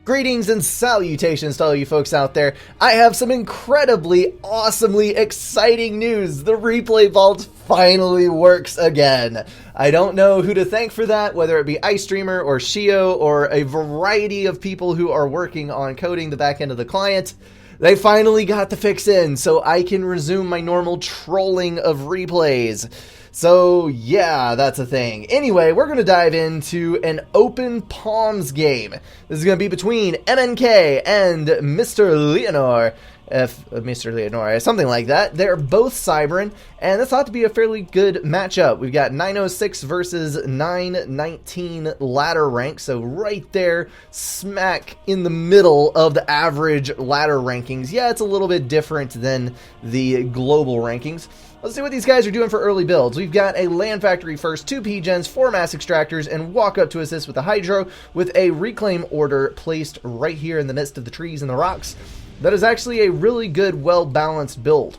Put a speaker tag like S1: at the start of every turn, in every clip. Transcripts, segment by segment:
S1: Greetings and salutations to all you folks out there. I have some incredibly, awesomely exciting news. The replay vault finally works again. I don't know who to thank for that, whether it be iStreamer or Shio or a variety of people who are working on coding the back end of the client. They finally got the fix in, so I can resume my normal trolling of replays. So yeah, that's a thing. Anyway, we're going to dive into an open palms game. This is going to be between MNK and Mr. Leonor. Mr. Leonore, something like that. They're both Cybern, and that's thought to be a fairly good matchup. We've got 906 versus 919 ladder rank, so right there, smack in the middle of the average ladder rankings. Yeah, it's a little bit different than the global rankings. Let's see what these guys are doing for early builds. We've got a land factory first, 2 P-gens, 4 mass extractors, and walk up to assist with the hydro with a reclaim order placed right here in the midst of the trees and the rocks. That is actually a really good, well-balanced build.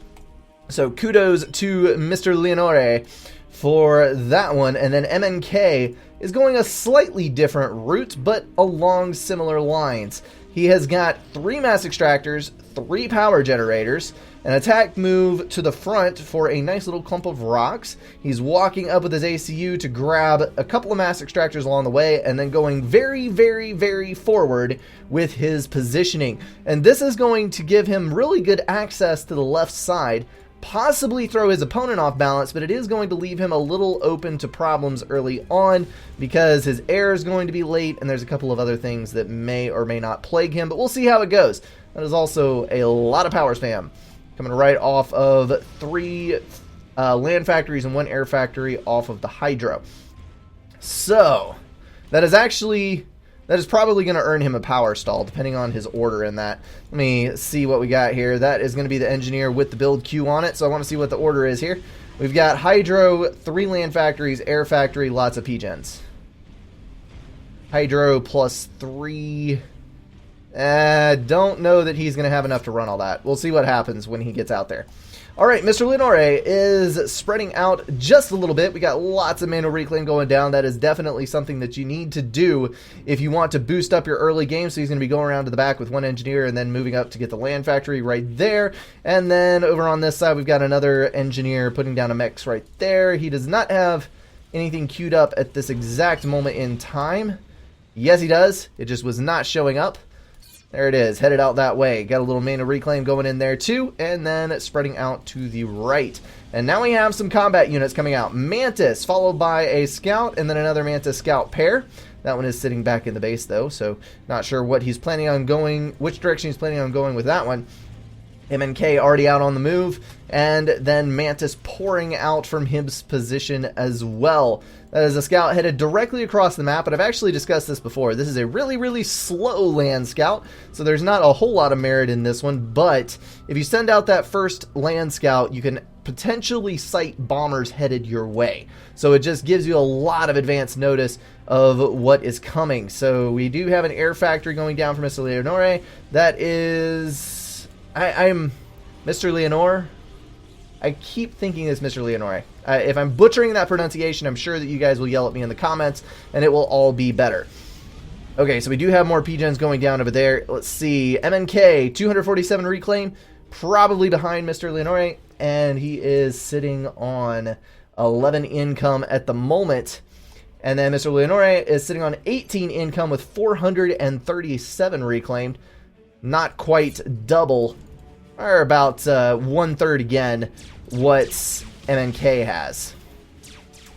S1: So kudos to Mr. Leonore for that one. And then MNK is going a slightly different route, but along similar lines. He has got 3 mass extractors, 3 power generators, an attack move to the front for a nice little clump of rocks. He's walking up with his ACU to grab a couple of mass extractors along the way, and then going very, very, very forward with his positioning. And this is going to give him really good access to the left side, possibly throw his opponent off balance, but it is going to leave him a little open to problems early on because his air is going to be late, and there's a couple of other things that may or may not plague him, but we'll see how it goes. That is also a lot of power spam. Coming right off of 3 land factories and 1 air factory off of the hydro. So, that is probably going to earn him a power stall, depending on his order in that. Let me see what we got here. That is going to be the engineer with the build queue on it, so I want to see what the order is here. We've got hydro, 3 land factories, air factory, lots of P-gens. Hydro plus 3... don't know that he's going to have enough to run all that. We'll see what happens when he gets out there. Alright, Mr. Leonore is spreading out just a little bit. We got lots of manual reclaim going down. That is definitely something that you need to do if you want to boost up your early game. So he's going to be going around to the back with 1 engineer and then moving up to get the land factory right there. And then over on this side, we've got another engineer putting down a mech right there. He does not have anything queued up at this exact moment in time. Yes, he does. It just was not showing up. There it is, headed out that way. Got a little manual reclaim going in there too, and then spreading out to the right. And now we have some combat units coming out. Mantis, followed by a scout, and then another Mantis scout pair. That one is sitting back in the base though, so not sure what he's planning on going, which direction he's planning on going with that one. MNK already out on the move, and then Mantis pouring out from his position as well. That is a scout headed directly across the map, but I've actually discussed this before. This is a really, really slow land scout, so there's not a whole lot of merit in this one, but if you send out that first land scout, you can potentially sight bombers headed your way. So it just gives you a lot of advance notice of what is coming. So we do have an air factory going down for Mr. Leonore. That is... I'm Mr. Leonore. I keep thinking it's Mr. Leonore. If I'm butchering that pronunciation, I'm sure that you guys will yell at me in the comments, and it will all be better. Okay, so we do have more P-gens going down over there. Let's see. MNK, 247 reclaim, probably behind Mr. Leonore, and he is sitting on 11 income at the moment. And then Mr. Leonore is sitting on 18 income with 437 reclaimed. Not quite double, or about 1/3 again, what MNK has.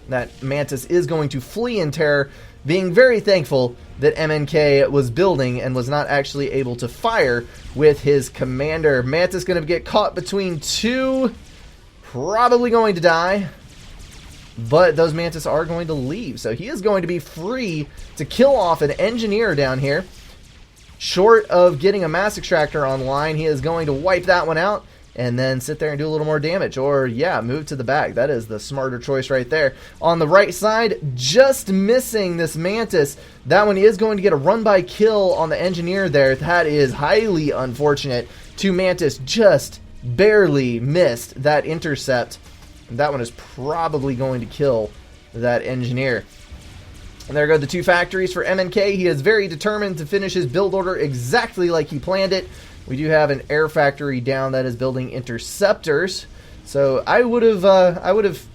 S1: That Mantis is going to flee in terror, being very thankful that MNK was building and was not actually able to fire with his commander. Mantis going to get caught between 2, probably going to die, but those Mantis are going to leave, so he is going to be free to kill off an engineer down here. Short of getting a mass extractor online, he is going to wipe that one out and then sit there and do a little more damage. Or, yeah, move to the back. That is the smarter choice right there. On the right side, just missing this Mantis. That one is going to get a run-by kill on the engineer there. That is highly unfortunate. 2 Mantis just barely missed that intercept. That one is probably going to kill that engineer. And there go the 2 factories for MNK. He is very determined to finish his build order exactly like he planned it. We do have an air factory down that is building interceptors. So I would have,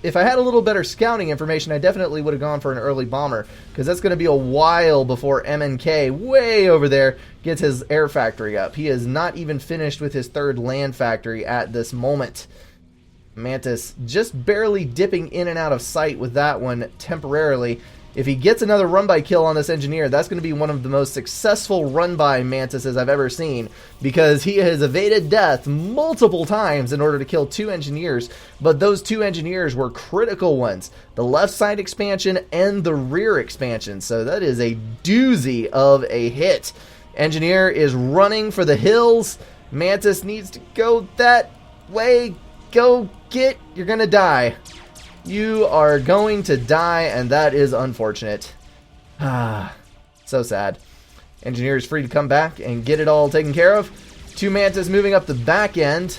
S1: if I had a little better scouting information, I definitely would have gone for an early bomber, because that's going to be a while before MNK, way over there, gets his air factory up. He is not even finished with his 3rd land factory at this moment. Mantis just barely dipping in and out of sight with that one temporarily. If he gets another run-by kill on this engineer, that's going to be one of the most successful run-by mantises I've ever seen, because he has evaded death multiple times in order to kill 2 engineers, but those 2 engineers were critical ones, the left side expansion and the rear expansion, so that is a doozy of a hit. Engineer is running for the hills. Mantis needs to go that way. Go get, you're going to die. You are going to die, and that is unfortunate. Ah, so sad. Engineer is free to come back and get it all taken care of. 2 Mantis moving up the back end,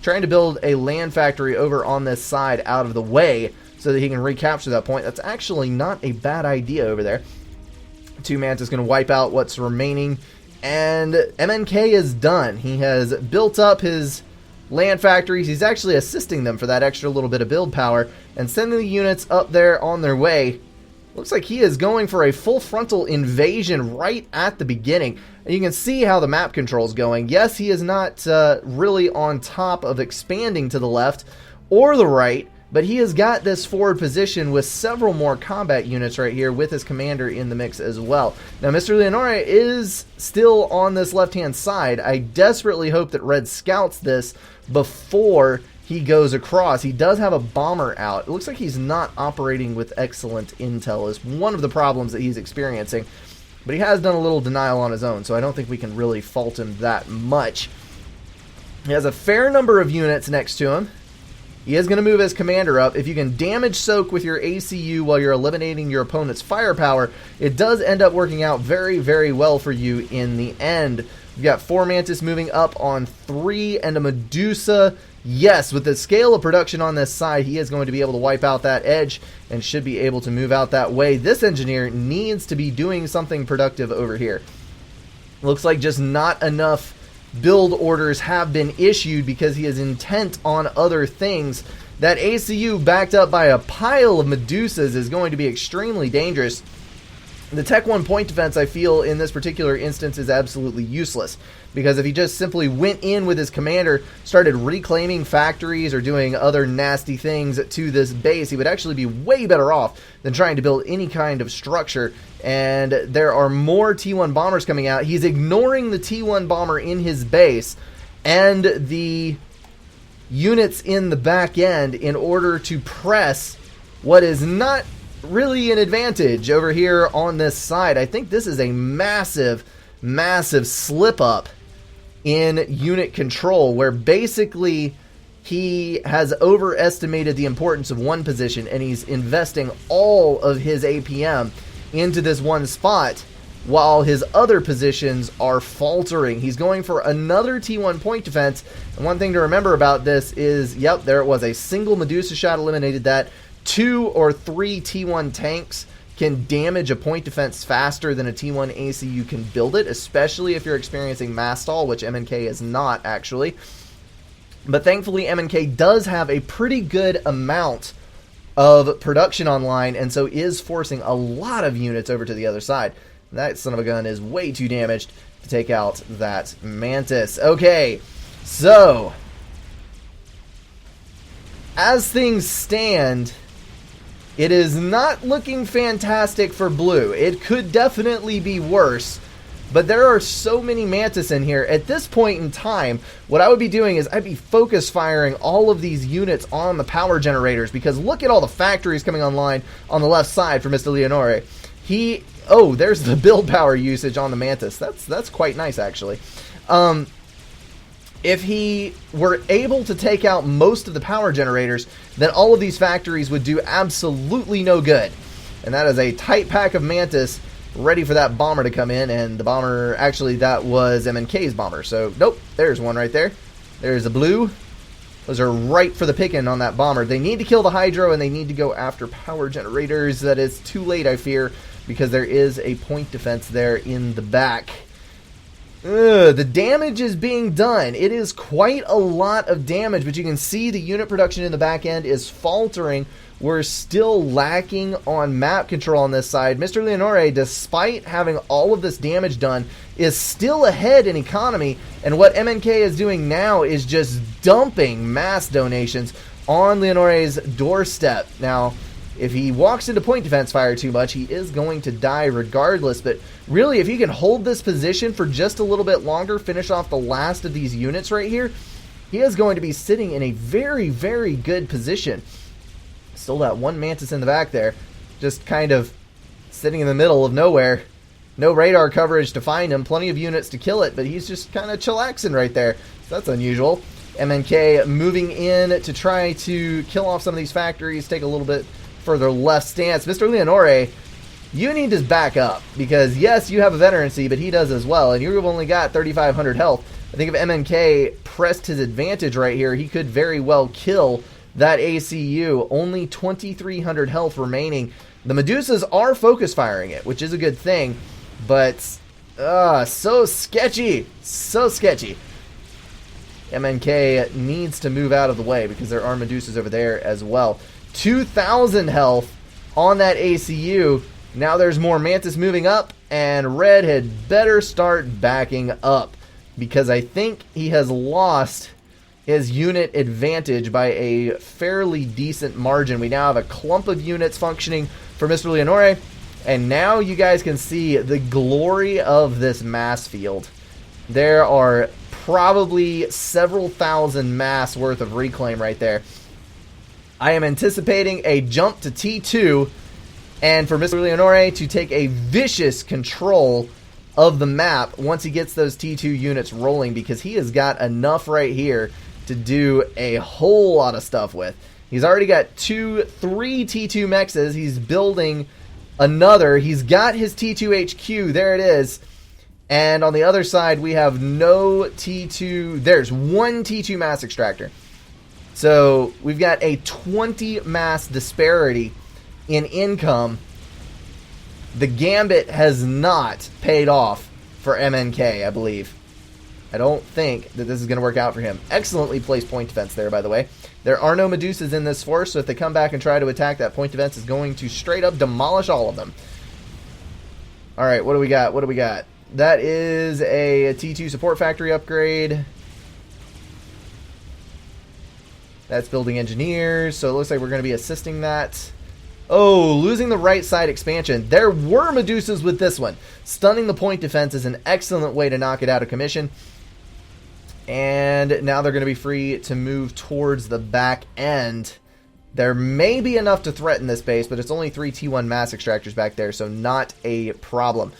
S1: trying to build a land factory over on this side out of the way so that he can recapture that point. That's actually not a bad idea over there. 2 Mantis going to wipe out what's remaining, and MNK is done. He has built up his land factories. He's actually assisting them for that extra little bit of build power and sending the units up there on their way. Looks like he is going for a full frontal invasion right at the beginning. And you can see how the map control is going. Yes, he is not really on top of expanding to the left or the right, but he has got this forward position with several more combat units right here with his commander in the mix as well. Now, Mr. Leonore is still on this left-hand side. I desperately hope that Red scouts this before he goes across. He does have a bomber out. It looks like he's not operating with excellent intel is one of the problems that he's experiencing. But he has done a little denial on his own, so I don't think we can really fault him that much. He has a fair number of units next to him. He is going to move his commander up. If you can damage soak with your ACU while you're eliminating your opponent's firepower, it does end up working out very, very well for you in the end. We've got 4 Mantis moving up on 3 and a Medusa. Yes, with the scale of production on this side, he is going to be able to wipe out that edge and should be able to move out that way. This engineer needs to be doing something productive over here. Looks like just not enough build orders have been issued because he is intent on other things. That ACU backed up by a pile of Medusas is going to be extremely dangerous. The Tech 1 point defense, I feel, in this particular instance is absolutely useless, because if he just simply went in with his commander, started reclaiming factories or doing other nasty things to this base, he would actually be way better off than trying to build any kind of structure. And there are more T1 bombers coming out. He's ignoring the T1 bomber in his base and the units in the back end in order to press what is not really an advantage over here on this side. I think this is a massive, massive slip up in unit control, where basically he has overestimated the importance of one position and he's investing all of his APM into this one spot while his other positions are faltering. He's going for another T1 point defense, and one thing to remember about this is, yep, there it was, a single Medusa shot eliminated that. 2 or 3 T1 tanks can damage a point defense faster than a T1 ACU can build it, especially if you're experiencing mass stall, which MNK is not actually. But thankfully MNK does have a pretty good amount of production online, and so is forcing a lot of units over to the other side. That son of a gun is way too damaged to take out that Mantis. Okay, so as things stand, it is not looking fantastic for blue. It could definitely be worse, but there are so many Mantis in here. At this point in time, what I would be doing is I'd be focus firing all of these units on the power generators, because look at all the factories coming online on the left side for Mr. Leonore. Oh, there's the build power usage on the Mantis. That's quite nice, actually. If he were able to take out most of the power generators, then all of these factories would do absolutely no good. And that is a tight pack of Mantis ready for that bomber to come in. And the bomber, actually, that was MNK's bomber. So, nope, there's one right there. There's a blue. Those are right for the picking on that bomber. They need to kill the Hydro, and they need to go after power generators. That is too late, I fear, because there is a point defense there in the back. The damage is being done. It is quite a lot of damage, but you can see the unit production in the back end is faltering. We're still lacking on map control on this side. Mr. Leonore, despite having all of this damage done, is still ahead in economy, and what MNK is doing now is just dumping mass donations on Leonore's doorstep. Now, if he walks into point defense fire too much, he is going to die regardless, but really, if he can hold this position for just a little bit longer, finish off the last of these units right here, he is going to be sitting in a very, very good position. Still that one Mantis in the back there, just kind of sitting in the middle of nowhere. No radar coverage to find him, plenty of units to kill it, but he's just kind of chillaxing right there. So that's unusual. MNK moving in to try to kill off some of these factories, take a little bit further left stance. Mr. Leonore, you need to back up, because yes, you have a veterancy, but he does as well, and you've only got 3,500 health. I think if MNK pressed his advantage right here, he could very well kill that ACU. Only 2,300 health remaining. The Medusas are focus firing it, which is a good thing, but so sketchy. So sketchy. MNK needs to move out of the way because there are Medusas over there as well. 2,000 health on that ACU. Now there's more Mantis moving up, and Red had better start backing up, because I think he has lost his unit advantage by a fairly decent margin. We now have a clump of units functioning for Mr. Leonore, and now you guys can see the glory of this mass field. There are probably several thousand mass worth of reclaim right there. I am anticipating a jump to T2, and for Mr. Leonore to take a vicious control of the map once he gets those T2 units rolling, because he has got enough right here to do a whole lot of stuff with. He's already got 3 T2 mexes. He's building another. He's got his T2 HQ. There it is. And on the other side, we have no T2. There's one T2 mass extractor. So we've got a 20 mass disparity in income. The gambit has not paid off for MNK, I believe. I don't think that this is going to work out for him. Excellently placed point defense there, by the way. There are no Medusas in this force, so if they come back and try to attack, that point defense is going to straight up demolish all of them. Alright, what do we got? What do we got? That is a T2 support factory upgrade. That's building engineers, so it looks like we're going to be assisting that. Oh, losing the right side expansion. There were Medusas with this one. Stunning the point defense is an excellent way to knock it out of commission. And now they're going to be free to move towards the back end. There may be enough to threaten this base, but it's only 3 T1 mass extractors back there, so not a problem.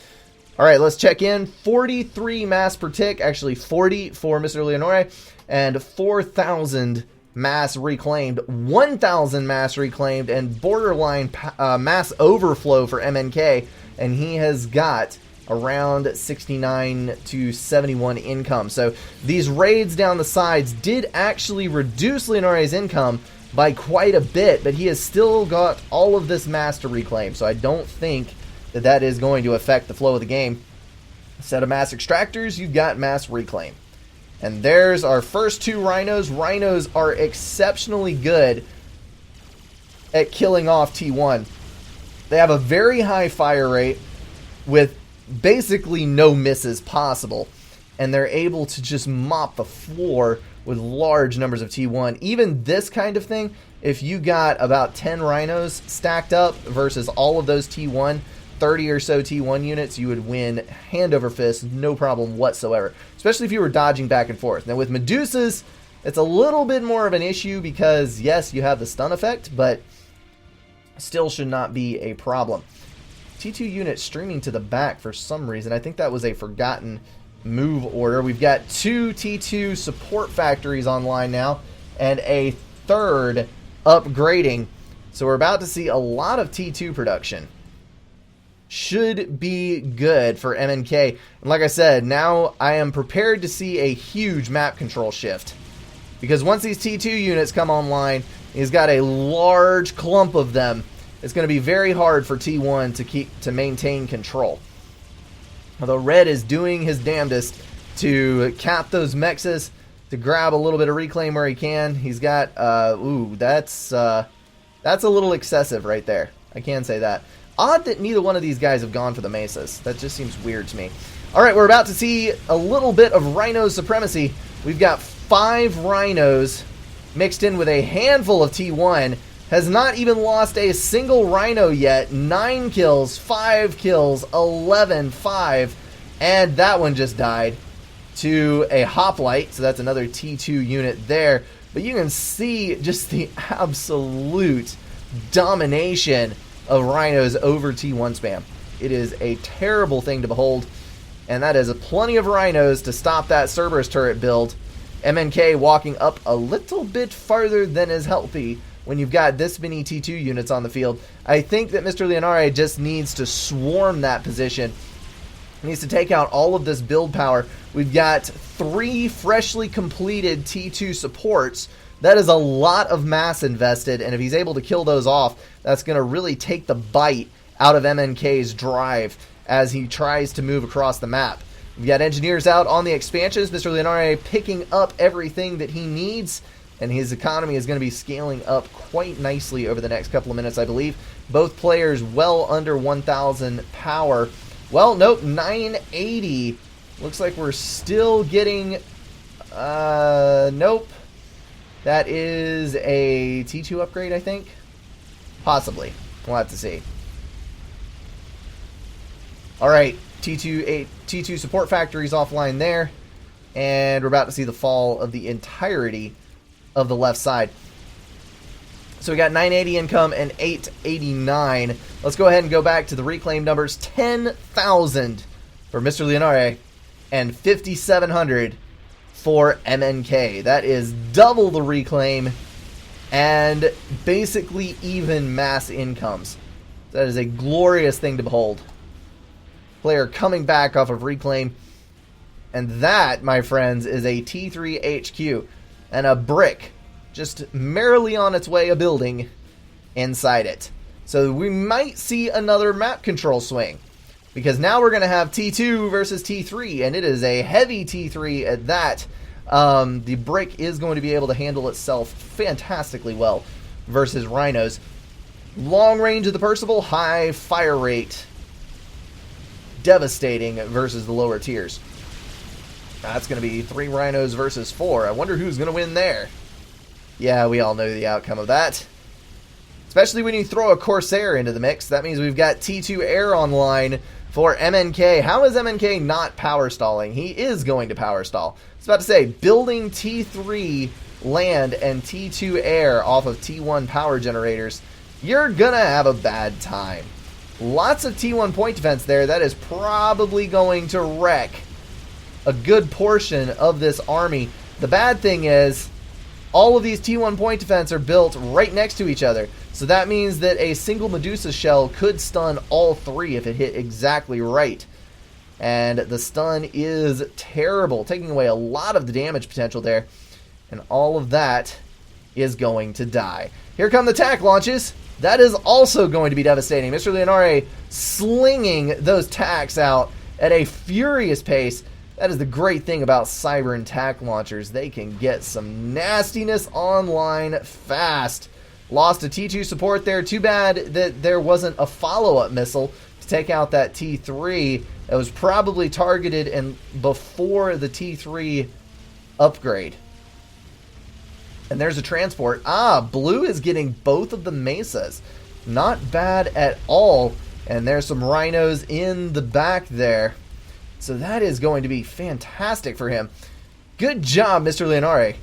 S1: Alright, let's check in. 43 mass per tick, actually 40 for Mr. Leonore, and 4,000 mass reclaimed, 1,000 mass reclaimed, and borderline mass overflow for MNK, and he has got around 69 to 71 income. So these raids down the sides did actually reduce Leonore's income by quite a bit, but he has still got all of this mass to reclaim, so I don't think that that is going to affect the flow of the game. Instead of mass extractors, you've got mass reclaim. And there's our first 2 rhinos. Rhinos are exceptionally good at killing off T1. They have a very high fire rate with basically no misses possible. And they're able to just mop the floor with large numbers of T1. Even this kind of thing, if you got about 10 rhinos stacked up versus all of those T1, 30 or so T1 units, you would win hand over fist, no problem whatsoever. Especially if you were dodging back and forth. Now with Medusas, it's a little bit more of an issue because, yes, you have the stun effect, but still should not be a problem. T2 unit streaming to the back for some reason. I think that was a forgotten move order. We've got 2 T2 support factories online now, and a 3rd upgrading. So we're about to see a lot of T2 production. Should be good for MNK. And like I said, now I am prepared to see a huge map control shift. Because once these T2 units come online, he's got a large clump of them. It's going to be very hard for T1 to maintain control. Although Red is doing his damnedest to cap those mexes, to grab a little bit of reclaim where he can. He's got, that's a little excessive right there. I can say that. Odd that neither one of these guys have gone for the mesas. That just seems weird to me. Alright, we're about to see a little bit of Rhino supremacy. We've got 5 Rhinos mixed in with a handful of T1. Has not even lost a single Rhino yet. 9 kills, 5 kills, 11, 5. And that one just died to a hoplite. So that's another T2 unit there. But you can see just the absolute domination of Rhinos over T1 spam. It is a terrible thing to behold. And that is plenty of Rhinos to stop that Cerberus turret build. MNK walking up a little bit farther than is healthy when you've got this many T2 units on the field. I think that Mr. Leonare just needs to swarm that position. He needs to take out all of this build power. We've got 3 freshly completed T2 supports. That is a lot of mass invested, and if he's able to kill those off, that's going to really take the bite out of MNK's drive as he tries to move across the map. We've got engineers out on the expansions. Mr. Leonare picking up everything that he needs, and his economy is going to be scaling up quite nicely over the next couple of minutes, I believe. Both players well under 1,000 power. Well, nope, 980. Looks like we're still getting... nope. That is a T2 upgrade, I think? Possibly. We'll have to see. Alright, T2 support factories offline there. And we're about to see the fall of the entirety of the left side. So we got 980 income and 889. Let's go ahead and go back to the reclaim numbers. 10,000 for Mr. Leonare and 5,700 for MNK. That is double the reclaim and basically even mass incomes. That is a glorious thing to behold. Player coming back off of reclaim. And that, my friends, is a T3 HQ and a brick just merrily on its way a building inside it. So we might see another map control swing, because now we're going to have T2 versus T3, and it is a heavy T3 at that. The brick is going to be able to handle itself fantastically well versus Rhinos. Long range of the Percival, high fire rate. Devastating versus the lower tiers. That's going to be 3 Rhinos versus 4. I wonder who's going to win there. Yeah, we all know the outcome of that. Especially when you throw a Corsair into the mix. That means we've got T2 Air online for MNK. How is MNK not power stalling? He is going to power stall. I was about to say, building T3 land and T2 Air off of T1 power generators, you're going to have a bad time. Lots of T1 point defense there. That is probably going to wreck a good portion of this army. The bad thing is, all of these T1 point defense are built right next to each other. So that means that a single Medusa shell could stun all 3 if it hit exactly right. And the stun is terrible, taking away a lot of the damage potential there. And all of that is going to die. Here come the tack launches. That is also going to be devastating. Mr. Leonare slinging those tacks out at a furious pace. That is the great thing about cyber and tack launchers. They can get some nastiness online fast. Lost a T2 support there. Too bad that there wasn't a follow-up missile to take out that T3 that was probably targeted and before the T3 upgrade. And there's a transport. Blue is getting both of the mesas. Not bad at all. And there's some Rhinos in the back there. So that is going to be fantastic for him. Good job, Mr. Leonare.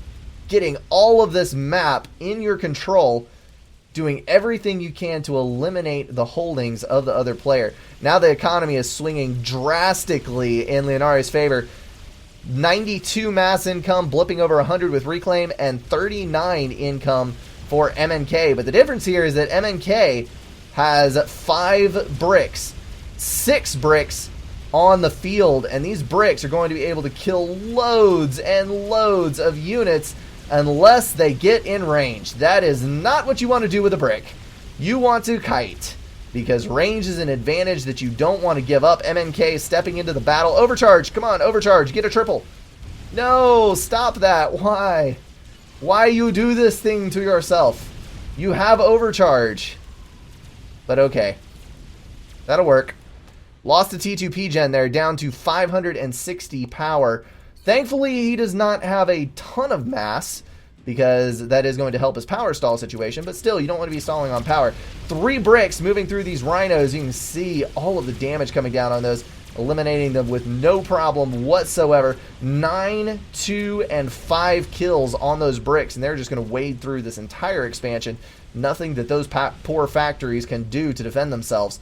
S1: Getting all of this map in your control. Doing everything you can to eliminate the holdings of the other player. Now the economy is swinging drastically in Leonare's favor. 92 mass income, blipping over 100 with reclaim, and 39 income for MNK. But the difference here is that MNK has 5 bricks, 6 bricks on the field, and these bricks are going to be able to kill loads and loads of units unless they get in range. That is not what you want to do with a brick. You want to kite, because range is an advantage that you don't want to give up. MNK stepping into the battle. Overcharge. Come on, overcharge. Get a triple. No, stop that. Why? Why you do this thing to yourself? You have overcharge. But okay. That'll work. Lost a T2P gen there, down to 560 power. Thankfully, he does not have a ton of mass, because that is going to help his power stall situation. But still, you don't want to be stalling on power. 3 bricks moving through these rhinos. You can see all of the damage coming down on those, eliminating them with no problem whatsoever. 9, 2, and 5 kills on those bricks, and they're just going to wade through this entire expansion. Nothing that those poor factories can do to defend themselves.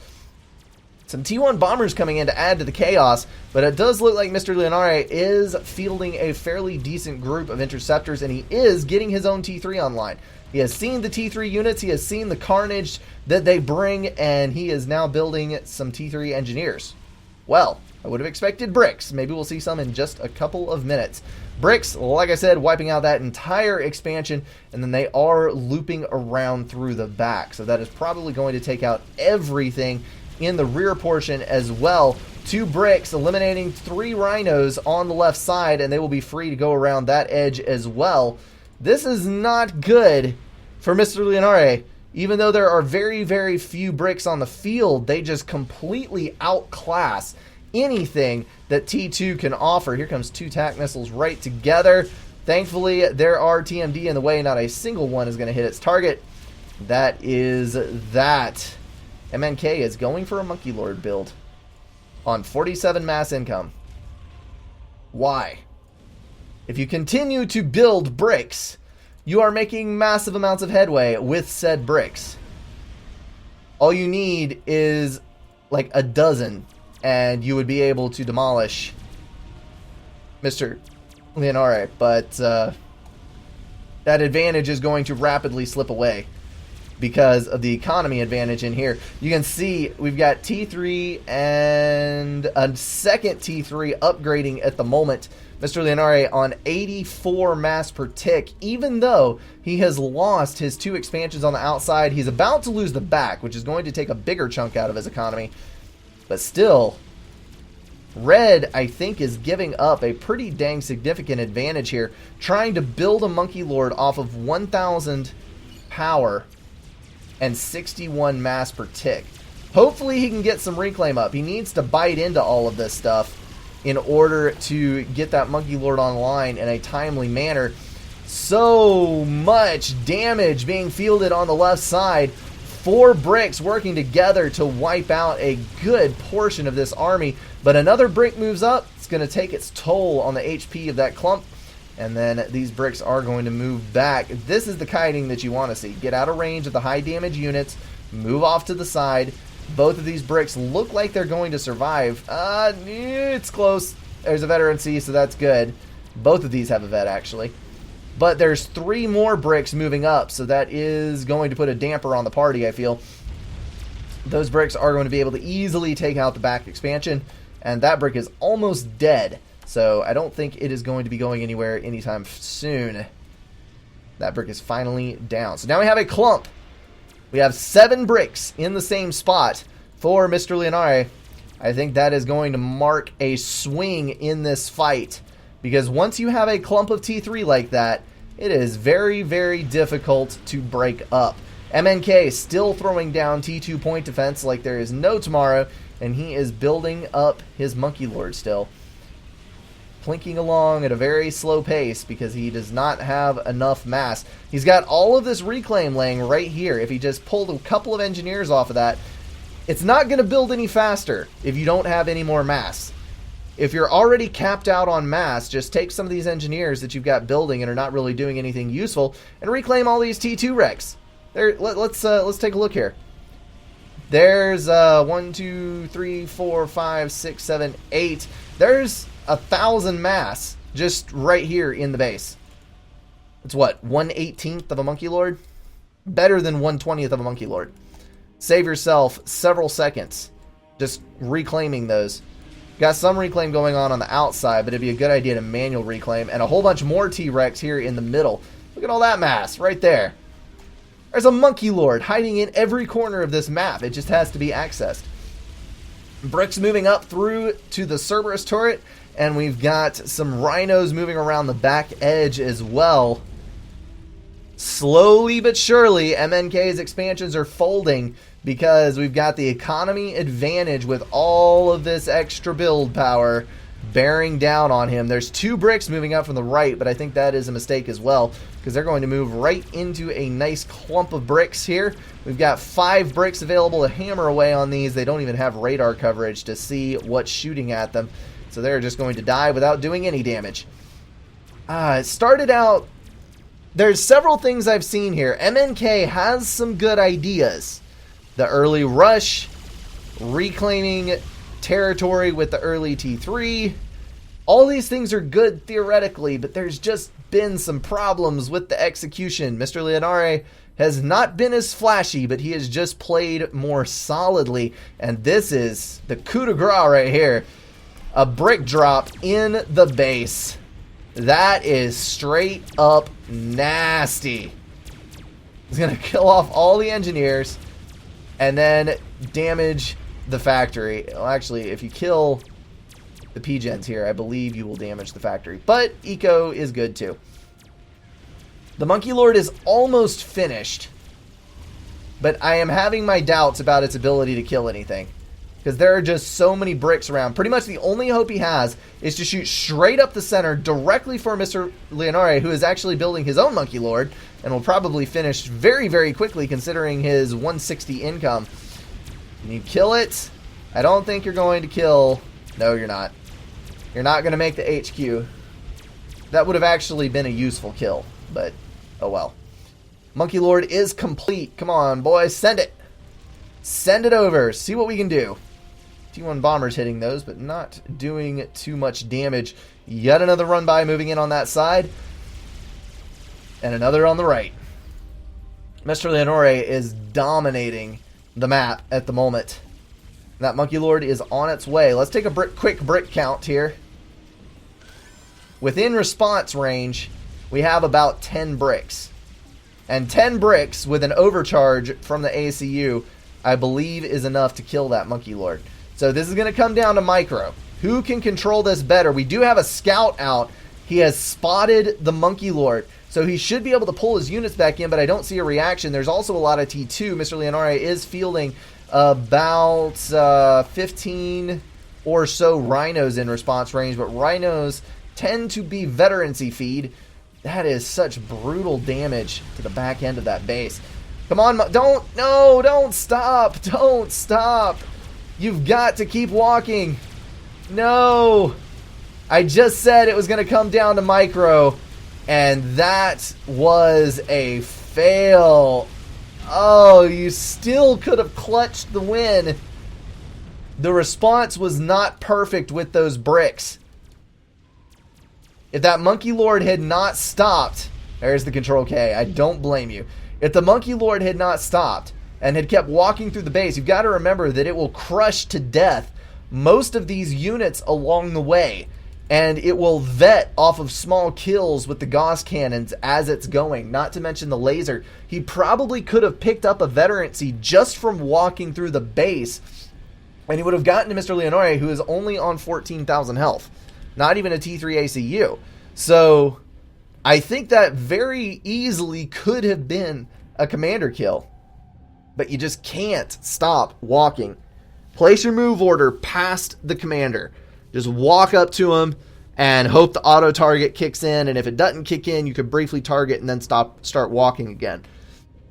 S1: Some T1 bombers coming in to add to the chaos, but it does look like Mr. Leonare is fielding a fairly decent group of interceptors, and he is getting his own T3 online. He has seen the T3 units, he has seen the carnage that they bring, and he is now building some T3 engineers. Well, I would have expected bricks. Maybe we'll see some in just a couple of minutes. Bricks, like I said, wiping out that entire expansion, and then they are looping around through the back. So that is probably going to take out everything in the rear portion as well. 2 bricks, eliminating 3 rhinos on the left side, and they will be free to go around that edge as well. This is not good for Mr. Leonare. Even though there are very, very few bricks on the field, they just completely outclass anything that T2 can offer. Here comes 2 TAC missiles right together. Thankfully, there are TMD in the way. Not a single one is going to hit its target. That is that. MNK is going for a Monkey Lord build on 47 mass income. Why? If you continue to build bricks, you are making massive amounts of headway with said bricks. All you need is like a dozen, and you would be able to demolish Mr. Leonare, but that advantage is going to rapidly slip away because of the economy advantage in here. You can see we've got T3 and a second T3 upgrading at the moment. Mr. Leonare on 84 mass per tick, even though he has lost his 2 expansions on the outside. He's about to lose the back, which is going to take a bigger chunk out of his economy. But still, Red, I think, is giving up a pretty dang significant advantage here, trying to build a Monkey Lord off of 1,000 power and 61 mass per tick. Hopefully he can get some reclaim up. He needs to bite into all of this stuff in order to get that Monkey Lord online in a timely manner. So much damage being fielded on the left side. 4 bricks working together to wipe out a good portion of this army. But another brick moves up. It's going to take its toll on the HP of that clump. And then these bricks are going to move back. This is the kiting that you want to see. Get out of range of the high damage units. Move off to the side. Both of these bricks look like they're going to survive. It's close. There's a veteran C, so that's good. Both of these have a vet, actually. But there's 3 more bricks moving up, so that is going to put a damper on the party, I feel. Those bricks are going to be able to easily take out the back expansion, and that brick is almost dead. So I don't think it is going to be going anywhere anytime soon. That brick is finally down. So now we have a clump. We have 7 bricks in the same spot for Mr. Leonare. I think that is going to mark a swing in this fight, because once you have a clump of T3 like that, it is very, very difficult to break up. MNK still throwing down T2 point defense like there is no tomorrow, and he is building up his Monkey Lord still. Plinking along at a very slow pace because he does not have enough mass. He's got all of this reclaim laying right here. If he just pulled a couple of engineers off of that, it's not going to build any faster if you don't have any more mass. If you're already capped out on mass, just take some of these engineers that you've got building and are not really doing anything useful and reclaim all these T2 wrecks. There, let's take a look here. There's 1, 2, 3, 4, 5, 6, 7, 8. There's 1,000 mass just right here in the base. It's what, 1/18th of a Monkey Lord? Better than 1/20th of a Monkey Lord. Save yourself several seconds just reclaiming those. Got some reclaim going on the outside, but it'd be a good idea to manual reclaim. And a whole bunch more T-Rex here in the middle. Look at all that mass right there. There's a Monkey Lord hiding in every corner of this map. It just has to be accessed. Bricks moving up through to the Cerberus turret. And we've got some rhinos moving around the back edge as well. Slowly but surely, MNK's expansions are folding because we've got the economy advantage with all of this extra build power bearing down on him. There's 2 bricks moving up from the right, but I think that is a mistake as well because they're going to move right into a nice clump of bricks here. We've got 5 bricks available to hammer away on these. They don't even have radar coverage to see what's shooting at them. So they're just going to die without doing any damage. It started out... There's several things I've seen here. MNK has some good ideas. The early rush, reclaiming territory with the early T3. All these things are good theoretically, but there's just been some problems with the execution. Mr. Leonare has not been as flashy, but he has just played more solidly. And this is the coup de grace right here. A brick drop in the base. That is straight up nasty. He's going to kill off all the engineers and then damage the factory. Well, actually, if you kill the P-Gens here, I believe you will damage the factory. But Eco is good too. The Monkey Lord is almost finished, but I am having my doubts about its ability to kill anything. Because there are just so many bricks around. Pretty much the only hope he has is to shoot straight up the center directly for Mr. Leonare, who is actually building his own Monkey Lord and will probably finish very, very quickly considering his 160 income. Can you kill it? I don't think you're going to kill... No, you're not. You're not going to make the HQ. That would have actually been a useful kill, but oh well. Monkey Lord is complete. Come on, boys, send it. Send it over. See what we can do. T1 bombers hitting those, but not doing too much damage. Yet another run by moving in on that side. And another on the right. Mr. Leonore is dominating the map at the moment. That Monkey Lord is on its way. Let's take a quick brick count here. Within response range, we have about 10 bricks. And 10 bricks with an overcharge from the ACU, I believe, is enough to kill that Monkey Lord. So this is going to come down to micro. Who can control this better? We do have a scout out. He has spotted the Monkey Lord. So he should be able to pull his units back in, but I don't see a reaction. There's also a lot of T2. Mr. Leonare is fielding about 15 or so rhinos in response range, but rhinos tend to be veterancy feed. That is such brutal damage to the back end of that base. Come on, don't stop. Don't stop. You've got to keep walking. No. I just said it was going to come down to micro, and that was a fail. Oh, you still could have clutched the win. The response was not perfect with those bricks. If that Monkey Lord had not stopped, there's the Control K. I don't blame you. If the Monkey Lord had not stopped and had kept walking through the base, you've got to remember that it will crush to death most of these units along the way. And it will vet off of small kills with the Gauss cannons as it's going, not to mention the laser. He probably could have picked up a veterancy just from walking through the base, and he would have gotten to Mr. Leonore, who is only on 14,000 health. Not even a T3 ACU. So I think that very easily could have been a commander kill. But you just can't stop walking. Place your move order past the commander. Just walk up to him and hope the auto target kicks in. And if it doesn't kick in, you could briefly target and then start walking again.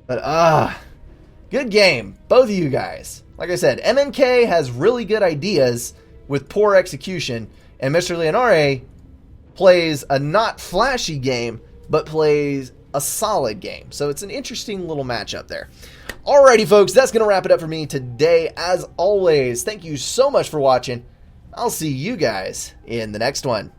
S1: But good game, both of you guys. Like I said, MNK has really good ideas with poor execution, and Mr. Leonore plays a not flashy game, but plays a solid game. So it's an interesting little matchup there. Alrighty, folks, that's going to wrap it up for me today. As always, thank you so much for watching. I'll see you guys in the next one.